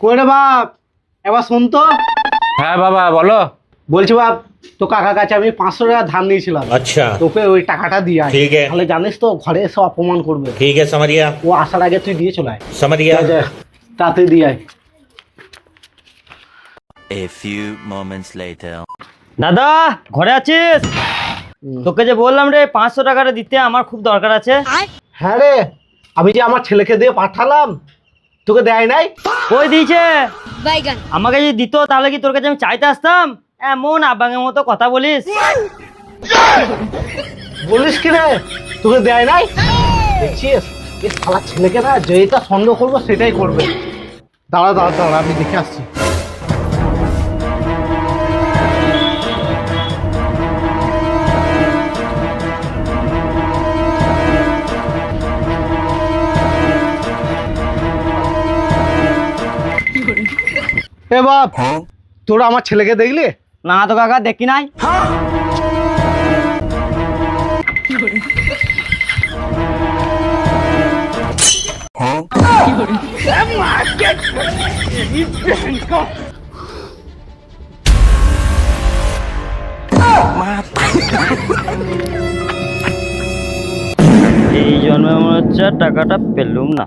করে বাপ, এবার শোন তো। হ্যাঁ বাবা বলো। বলছি বাপ, তো কাকার কাছে আমি 500 টাকা ধার নিয়েছিলাম। अच्छा তোকে ওই টাকাটা দিয়ে আয়। ठीक है তাহলে জানিস তো ঘরে এসে অপমান করবে। ठीक है समझ गया ও আসার আগে তুই দিয়ে চলে আয়। समझ गया যা, তাড়াতাড়ি দিয়ে আয়। A few moments later. দাদা ঘরে আছিস? তোকে যে বললাম রে 500 টাকাটা দিতে, আমার খুব দরকার আছে। হ্যাঁ রে, আমি যে আমার ছেলেকে দিয়ে পাঠালাম, তোকে দেয় নাই? কই দিয়েছে? আমাকে যদি দিত তাহলে কি তোর কাছে আমি চাইতে আসতাম? এমন আবাঙের মতো কথা বলিস। বলিস কি রে, তোকে দেয় নাই? দেখছিস এই শালা ছেলেকে না, যেটা সন্দেহ করবো সেটাই করবে। দাঁড়া দাঁড়া দাঁড়া, আমি দেখে আসছি। এ বাপ, তোরা আমার ছেলেকে দেখলি? না তো কাকা, দেখি নাই। এই জন্মে মনে হচ্ছে টাকাটা পেলুম না।